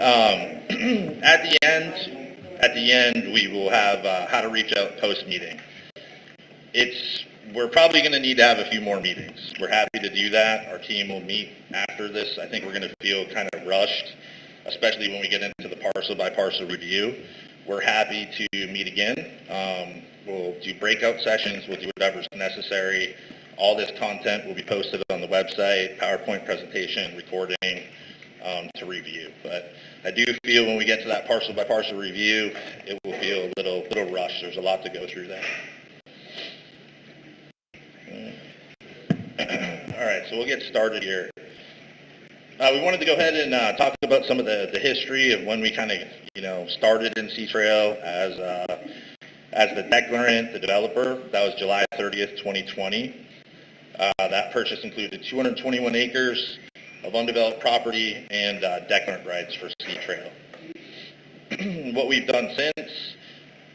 At the end, we will have how to reach out post meeting. We're probably going to need to have a few more meetings. We're happy to do that. Our team will meet after this. I think we're going to feel kind of rushed, especially when we get into the parcel by parcel review. We're happy to meet again. We'll do breakout sessions. We'll do whatever's necessary. All this content will be posted on the website, PowerPoint presentation, recording to review. But I do feel when we get to that parcel by parcel review, it will feel a little rushed. There's a lot to go through there. All right, so we'll get started here. We wanted to go ahead and talk about some of the history of when we kind of, started in Seatrail as the declarant, the developer. That was July 30th, 2020. That purchase included 221 acres of undeveloped property and declarant rights for Seatrail. What we've done since,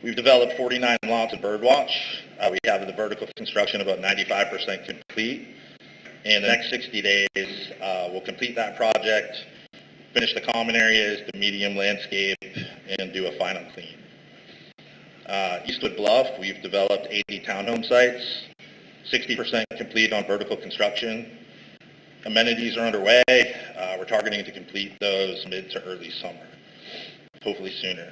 we've developed 49 lots of birdwatch. We have the vertical construction about 95% complete. In the next 60 days, we'll complete that project, finish the common areas, the medium landscape, and do a final clean. Eastwood Bluff, we've developed 80 townhome sites, 60% complete on vertical construction. Amenities are underway. We're targeting to complete those mid to early summer, hopefully sooner.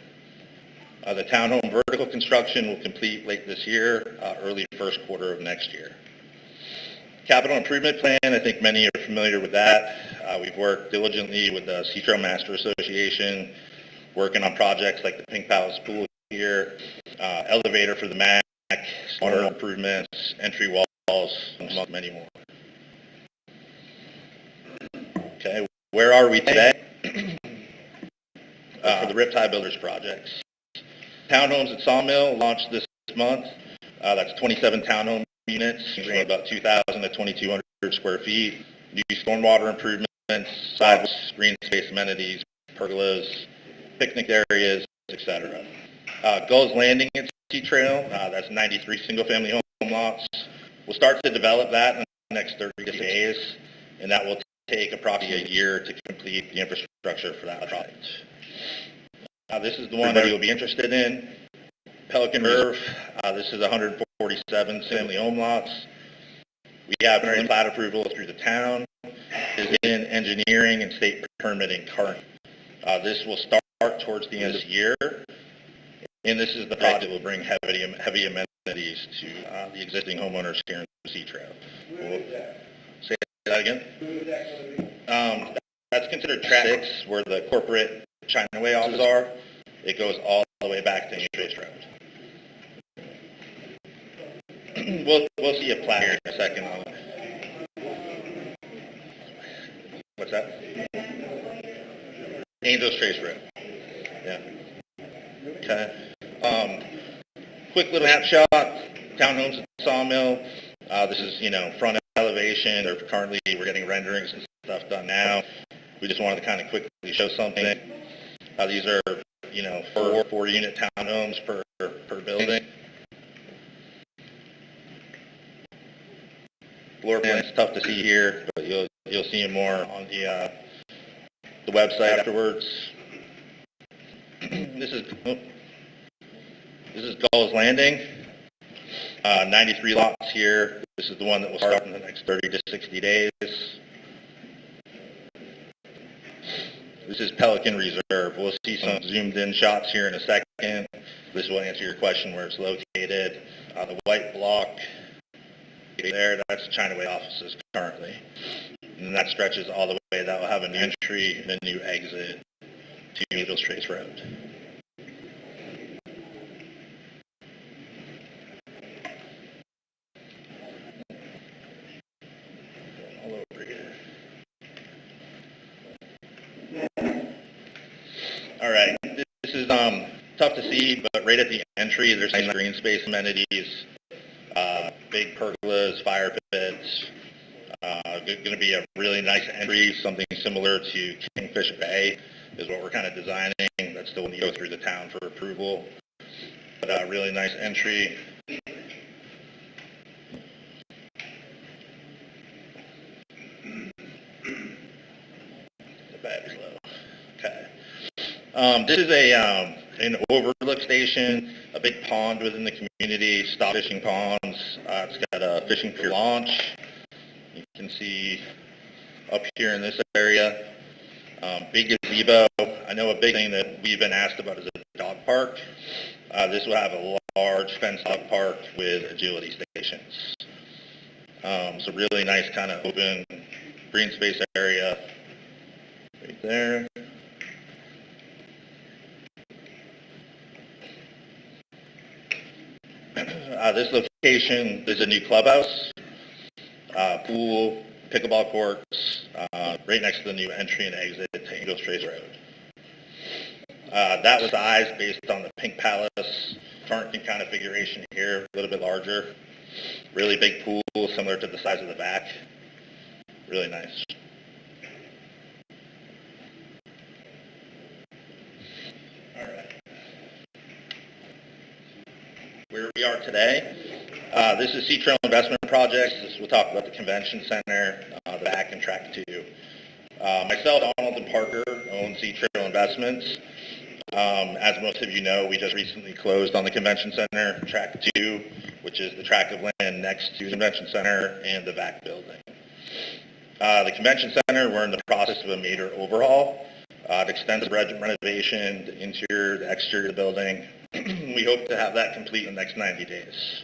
The townhome vertical construction will complete late this year, early first quarter of next year. Capital improvement plan, I think many are familiar with that. We've worked diligently with the Seatrail Master Association, working on projects like the Pink Palace Pool here, elevator for the MAC, water improvements, entry walls, among many more. Okay, where are we today? For the Riptide Builders projects. Townhomes at Sawmill launched this month. That's 27 townhome units, about 2,000 to 2,200 square feet. New stormwater improvements, sidewalks, green space amenities, pergolas, picnic areas, etc. Gulls Landing at Seatrail, that's 93 single-family home lots. We'll start to develop that in the next 30 days, and that will take approximately a year to complete the infrastructure for that project. This is the one that you'll be interested in. Pelican Reserve, this is 147 family home lots. We have plat approval through the town. Is in engineering and state permitting currently. This will start towards the end of the year, and this is the project that will bring heavy amenities to the existing homeowners here in Seatrail. We'll say that again. That's considered track 6, where the corporate Chinaway offices are. It goes all the way back to Trace Road. We'll see a plat here in a second on it. What's that? Angels Trace Road. Yeah. Okay. Quick little snapshot. Townhomes at Sawmill. This is, front elevation. We're getting renderings and stuff done now. We just wanted to kind of quickly show something. These are, 4 unit townhomes per building. Floor plan's tough to see here, but you'll see them more on the website afterwards. This is Gulls Landing. 93 lots here. This is the one that will start in the next 30 to 60 days. This is Pelican Reserve. We'll see some zoomed in shots here in a second. This will answer your question where it's located. The white block there, that's Chinaway offices currently. And that stretches all the way. That will have a new entry and a new exit to Angels Trace Road. All over here. All right. This is tough to see, but right at the entry, there's some green space amenities, big pergolas, fire pits. Going to be a really nice entry, something similar to Kingfish Bay is what we're kind of designing. That still needs to go through the town for approval. But a really nice entry. The battery's low. Okay. This is an overlook station, a big pond within the community, stop fishing ponds. It's got a fishing pier launch. You can see up here in this area, big gazebo. I know a big thing that we've been asked about is a dog park. This will have a large fenced dog park with agility stations. So really nice kind of open green space area right there. This location is a new clubhouse, pool, pickleball courts, right next to the new entry and exit to Angel Trace Road. That was sized based on the Pink Palace current configuration here, a little bit larger. Really big pool, similar to the size of the back. Really nice. All right. Where we are today, this is Sea Trail Investment Projects. We'll talk about the convention center, the back and track 2. Myself, Donald, and Parker own Sea Trail Investments. As most of you know, we just recently closed on the convention center, track 2, which is the tract of land next to the convention center and the VAC building. The convention center, we're in the process of a major overhaul. An extensive renovation, the interior, the exterior of the building. We hope to have that complete in the next 90 days.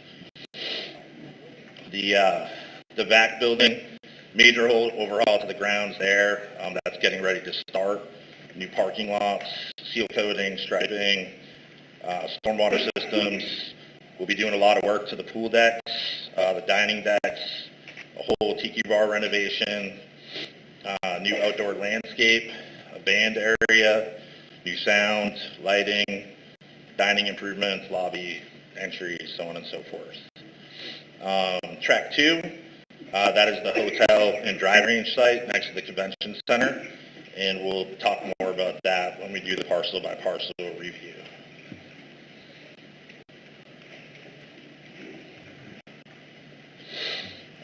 The VAC building, major overhaul to the grounds there. That's getting ready to start. New parking lots, seal coating, striping, stormwater systems. We'll be doing a lot of work to the pool decks, the dining decks, a whole tiki bar renovation, new outdoor landscape, a band area, new sound, lighting, dining improvements, lobby, entry, so on and so forth. Track 2, that is the hotel and dry range site next to the convention center, and we'll talk more about that when we do the parcel by parcel review.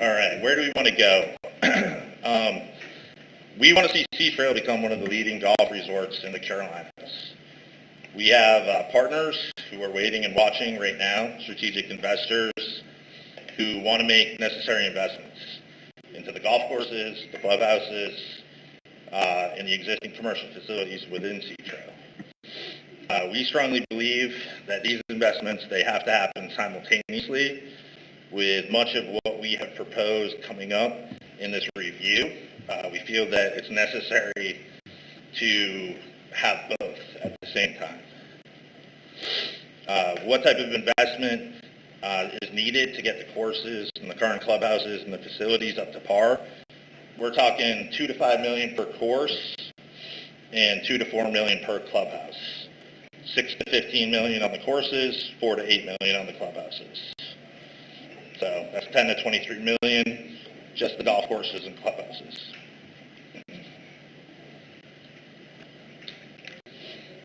All right, where do we want to go? We want to see Sea Trail become one of the leading golf resorts in the Carolinas. We have partners who are waiting and watching right now, strategic investors who want to make necessary investments into the golf courses, the clubhouses, and the existing commercial facilities within Sea Trail. We strongly believe that these investments, they have to happen simultaneously with much of what we have proposed coming up in this review. We feel that it's necessary to have both at the same time. What type of investment is needed to get the courses and the current clubhouses and the facilities up to par? We're talking $2 to $5 million per course and $2 to $4 million per clubhouse. $6 to $15 million on the courses, $4 to $8 million on the clubhouses. So that's $10 to $23 million, just the golf courses and clubhouses.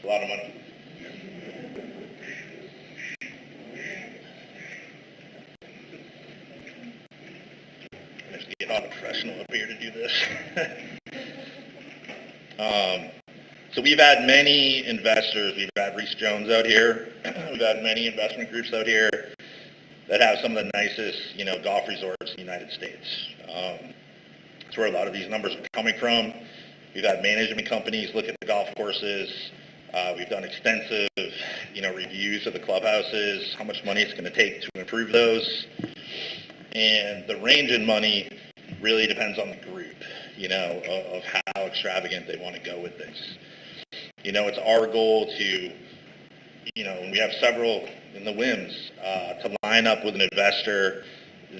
A lot of money. I have to get all the professional up here to do this. So we've had many investors. We've had Reese Jones out here. We've had many investment groups out here that have some of the nicest, golf resorts in the United States. That's where a lot of these numbers are coming from. We've had management companies look at the golf courses. We've done extensive, reviews of the clubhouses, how much money it's going to take to improve those. And the range in money really depends on the group, of how extravagant they want to go with this. It's our goal to, and we have several in the WIMS, to line up with an investor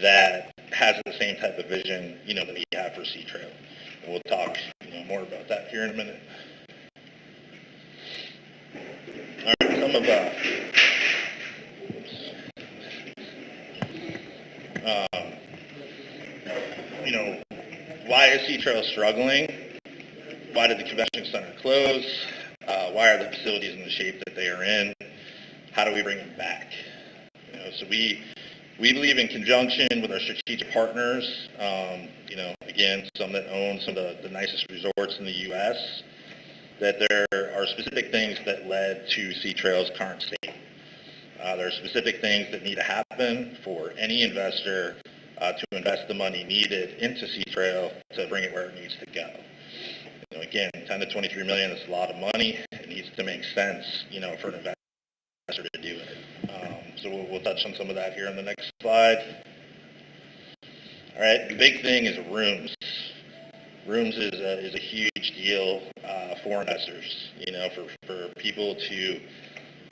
that has the same type of vision, that we have for Sea Trail. And we'll talk, more about that here in a minute. All right, some of why is Sea Trail struggling? Why did the convention center close? Why are the facilities in the shape that they are in? How do we bring them back? So we believe in conjunction with our strategic partners, again, some that own some of the nicest resorts in the U.S., that there are specific things that led to Sea-Trail's current state. There are specific things that need to happen for any investor to invest the money needed into Sea-Trail to bring it where it needs to go. Again, 10 to 23 million is a lot of money. It needs to make sense, for an investor to do it. So we'll touch on some of that here on the next slide. All right, the big thing is rooms. Rooms is a huge deal for investors. For people to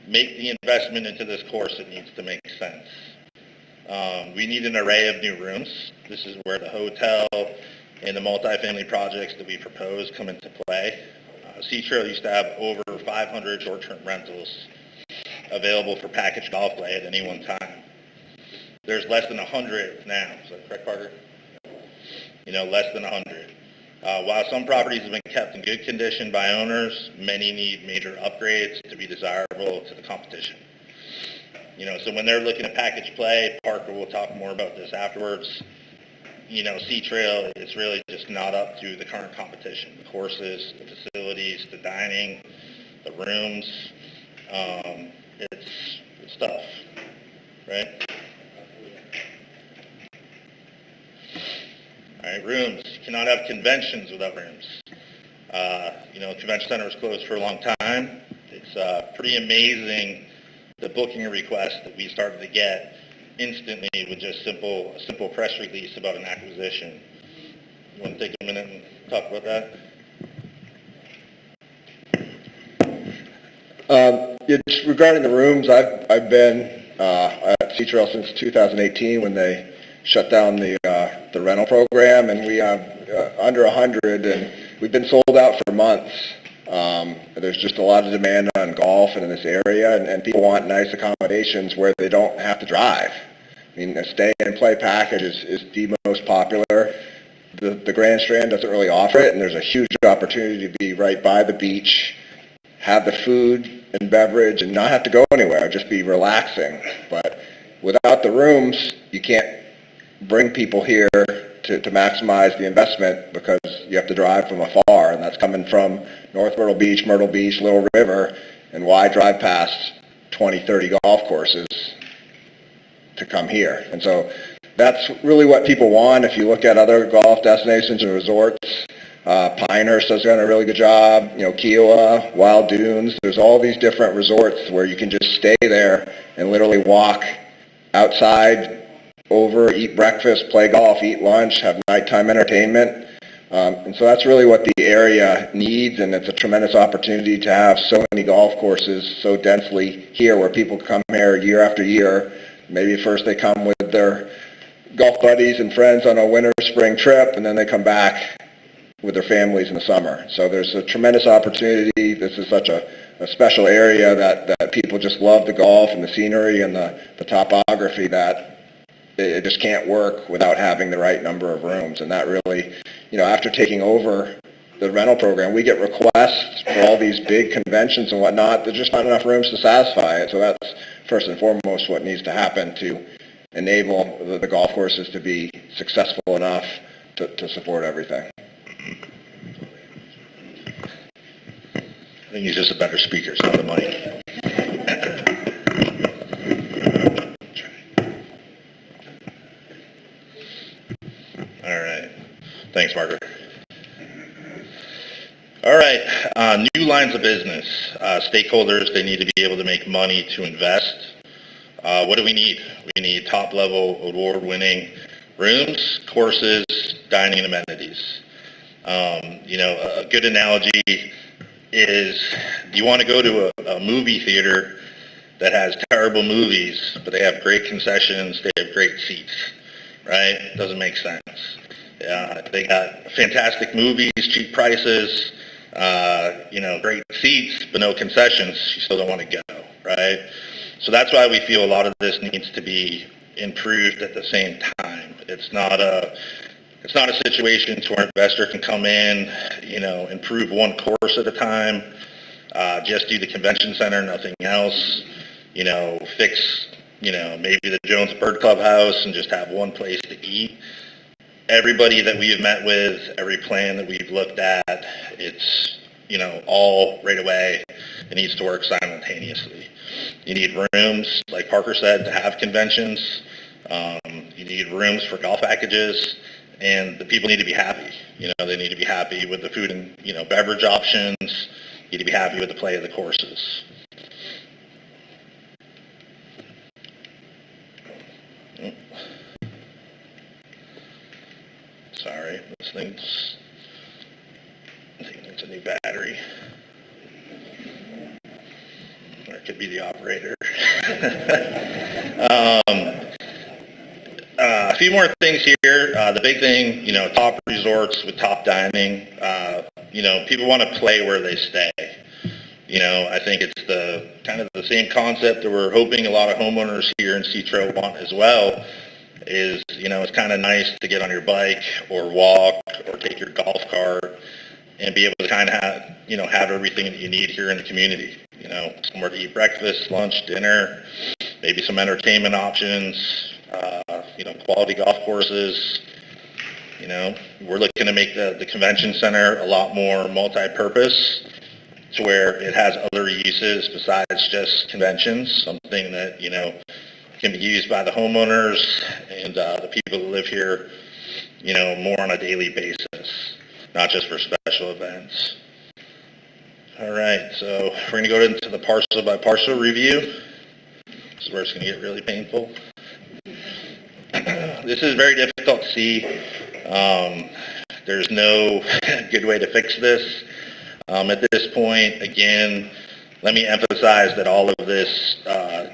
make the investment into this course, it needs to make sense. We need an array of new rooms. This is where the hotel and the multifamily projects that we propose come into play. Sea-Trail used to have over 500 short-term rentals available for package golf play at any one time. There's less than 100 now. Is that correct, Parker? Less than 100. While some properties have been kept in good condition by owners, many need major upgrades to be desirable to the competition. So when they're looking at package play, Parker will talk more about this afterwards. Sea-Trail is really just not up to the current competition. The courses, the facilities, the dining, the rooms, it's tough, right? All right, rooms. You cannot have conventions without rooms. Convention center was closed for a long time. It's pretty amazing the booking requests that we started to get instantly with just a simple press release about an acquisition. You want to take a minute and talk about that? Just regarding the rooms, I've been at Sea-Trail since 2018 when they shut down the rental program, and we have under 100, and we've been sold out for months. There's just a lot of demand on golf and in this area, and people want nice accommodations where they don't have to drive. I mean, a stay and play package is the most popular. The Grand Strand doesn't really offer it, and there's a huge opportunity to be right by the beach, have the food and beverage, and not have to go anywhere, just be relaxing. But without the rooms, you can't bring people here to maximize the investment because you have to drive from afar, and that's coming from North Myrtle Beach, Little River, and why drive past 20, 30 golf courses to come here? And so that's really what people want. If you look at other golf destinations and resorts, Pinehurst has done a really good job, Kiowa, Wild Dunes, there's all these different resorts where you can just stay there and literally walk outside, eat breakfast, play golf, eat lunch, have nighttime entertainment. And so that's really what the area needs, and it's a tremendous opportunity to have so many golf courses so densely here where people come here year after year. Maybe first they come with their golf buddies and friends on a winter, spring trip, and then they come back with their families in the summer. So there's a tremendous opportunity. This is such a special area that people just love the golf and the scenery and the topography that it just can't work without having the right number of rooms. And that really, after taking over the rental program, we get requests for all these big conventions and whatnot. There's just not enough rooms to satisfy it. So that's first and foremost what needs to happen to enable the golf courses to be successful enough to support everything. I think he's just a better speaker, it's not the money. All right. Thanks, Margaret. All right. New lines of business. Stakeholders, they need to be able to make money to invest. What do we need? We need top-level, award-winning rooms, courses, dining, and amenities. A good analogy is, do you want to go to a movie theater that has terrible movies, but they have great concessions, they have great seats, right? It doesn't make sense. They got fantastic movies, cheap prices, great seats, but no concessions. You still don't want to go, right? So that's why we feel a lot of this needs to be improved at the same time. It's not a situation to where an investor can come in, improve one course at a time, just do the convention center, nothing else, fix, maybe the Jones Bird Clubhouse and just have one place to eat. Everybody that we have met with, every plan that we've looked at, it's, all right away. It needs to work simultaneously. You need rooms, like Parker said, to have conventions. You need rooms for golf packages, and the people need to be happy. They need to be happy with the food and, beverage options. You need to be happy with the play of the courses. Sorry, this thing's, I think it's a new battery. Or it could be the operator. A few more things here. The big thing, top resorts with top dining. People want to play where they stay. I think it's the kind of the same concept that we're hoping a lot of homeowners here in Cetro want as well. It's kind of nice to get on your bike or walk or take your golf cart and be able to kind of have everything that you need here in the community. Somewhere to eat breakfast, lunch, dinner, maybe some entertainment options, quality golf courses. We're looking to make the convention center a lot more multi-purpose to where it has other uses besides just conventions, something that, can be used by the homeowners and the people who live here, more on a daily basis, not just for special events. All right, so we're going to go into the parcel by parcel review. This is where it's going to get really painful. This is very difficult to see. There's no good way to fix this. At this point, again, let me emphasize that all of this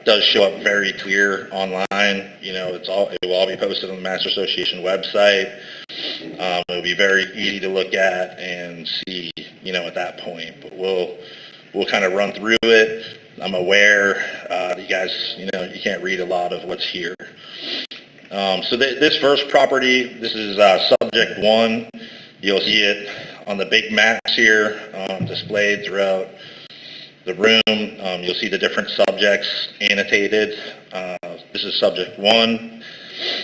does show up very clear online. It will all be posted on the Master Association website. It will be very easy to look at and see, at that point. But we'll kind of run through it. I'm aware that you guys, you can't read a lot of what's here. So this first property, this is subject 1. You'll see it on the big maps here displayed throughout the room. You'll see the different subjects annotated. This is subject 1.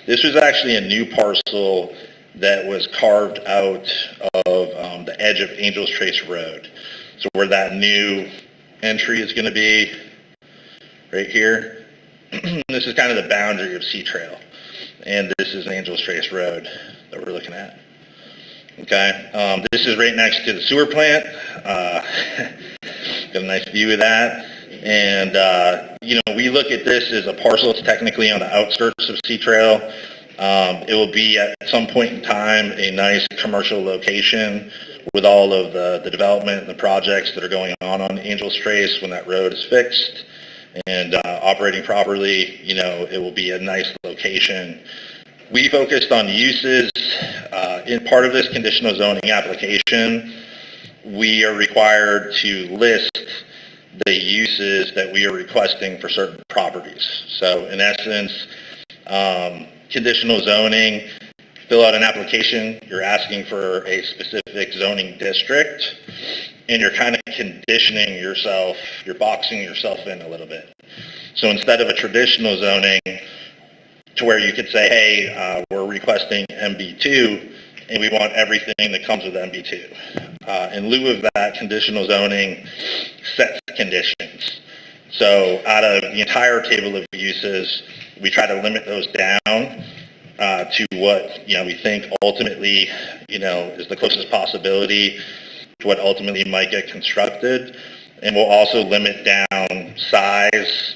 This was actually a new parcel that was carved out of the edge of Angels Trace Road. So where that new entry is going to be, right here, this is kind of the boundary of Sea Trail. And this is Angels Trace Road that we're looking at. Okay, this is right next to the sewer plant. Got a nice view of that. And, we look at this as a parcel. It's technically on the outskirts of Sea Trail. It will be at some point in time a nice commercial location with all of the development and the projects that are going on Angels Trace when that road is fixed and operating properly. It will be a nice location. We focused on uses. In part of this conditional zoning application, we are required to list the uses that we are requesting for certain properties. So in essence, conditional zoning, fill out an application, you're asking for a specific zoning district, and you're kind of conditioning yourself, you're boxing yourself in a little bit. So instead of a traditional zoning, to where you could say, hey, we're requesting MB2, and we want everything that comes with MB2. In lieu of that, conditional zoning sets conditions. So out of the entire table of uses, we try to limit those down to what we think ultimately is the closest possibility to what ultimately might get constructed, and we'll also limit down size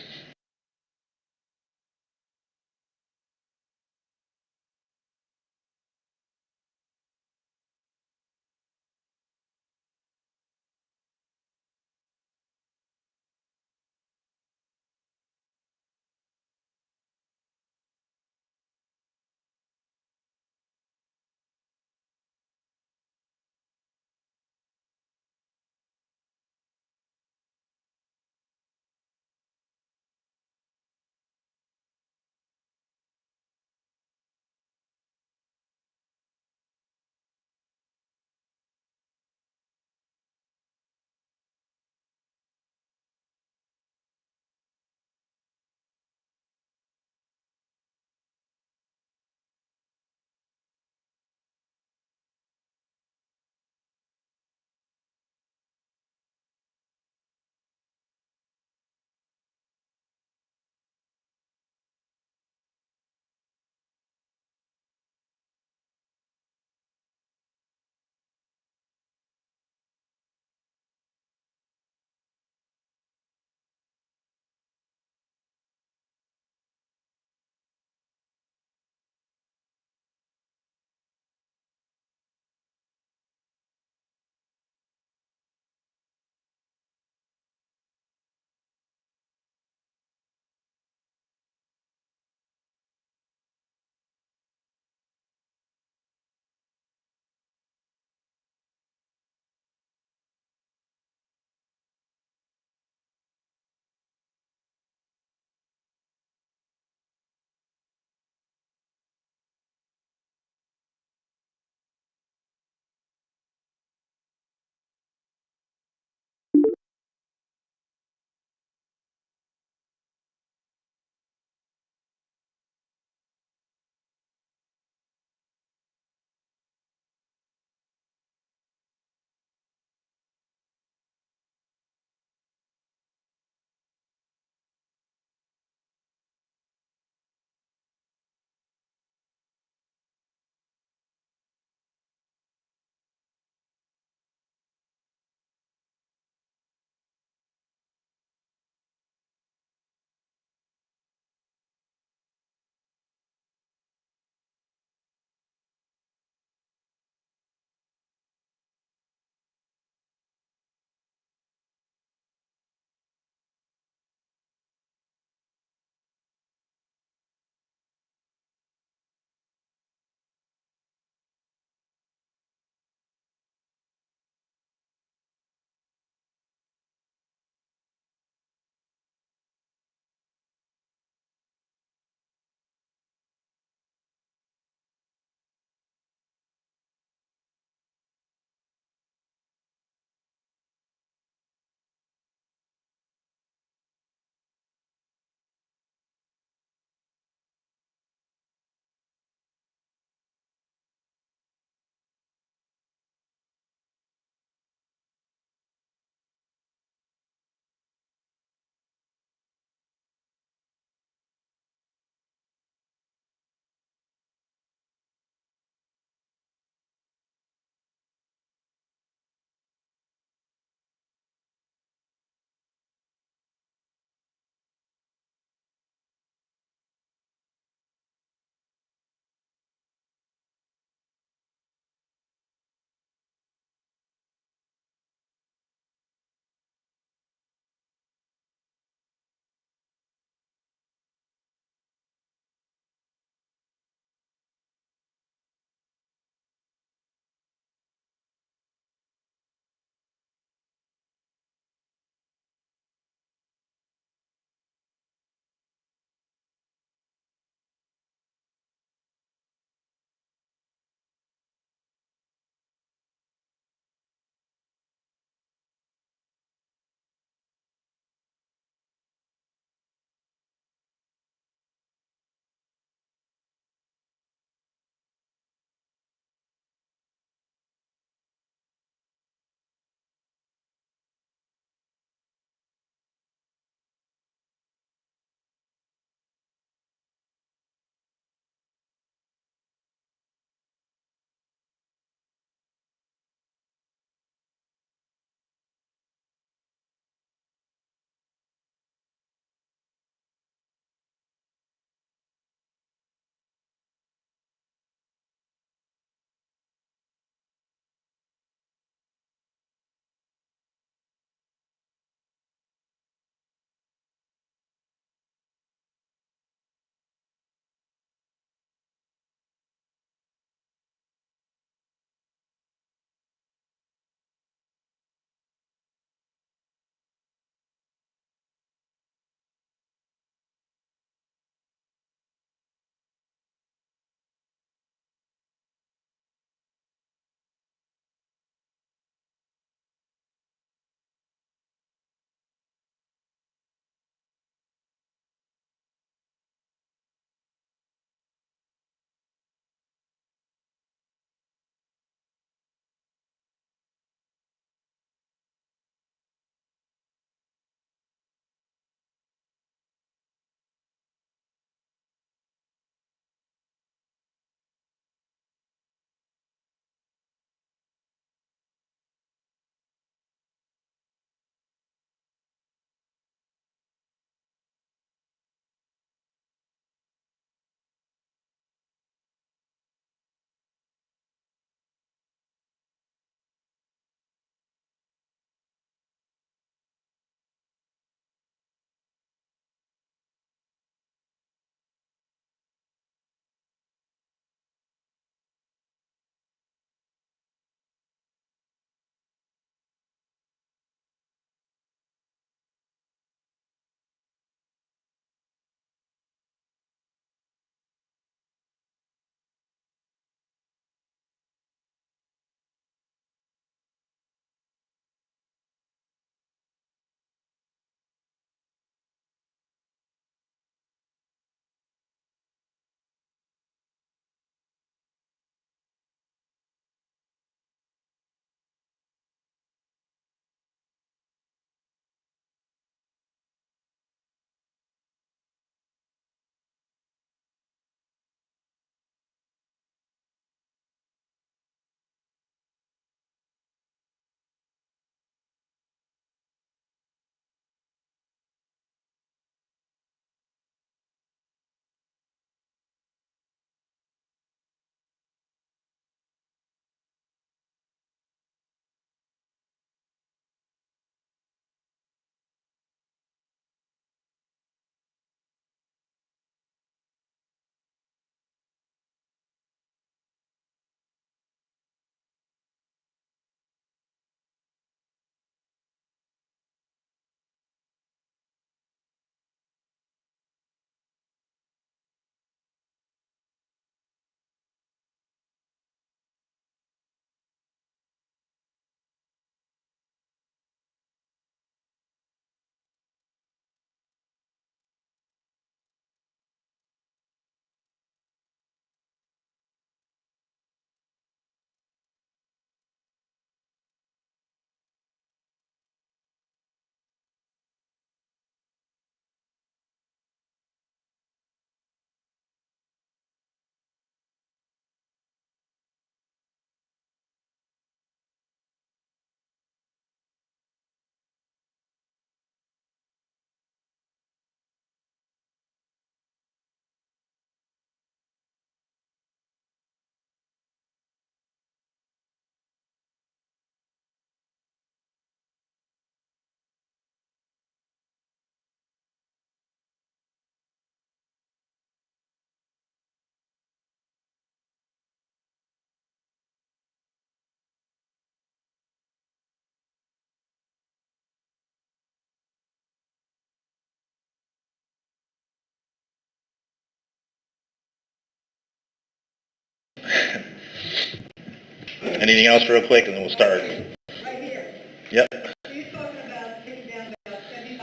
Anything else real quick, and then we'll start. Right here. Yep. So you're talking about taking down about 75%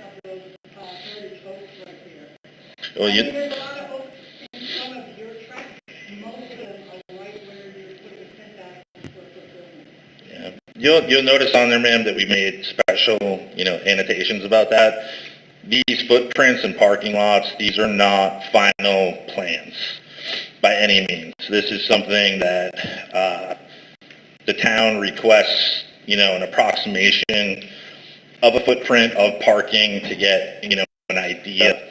of those heritage oaks right here. Well, I mean, you, there's a lot of oaks in front of your track. Most of them are right where you're putting a 10,000 square foot building. yeah. You'll notice on there, ma'am, that we made special, annotations about that. These footprints and parking lots, these are not final plans by any means. This is something that the town requests, an approximation of a footprint of parking to get, an idea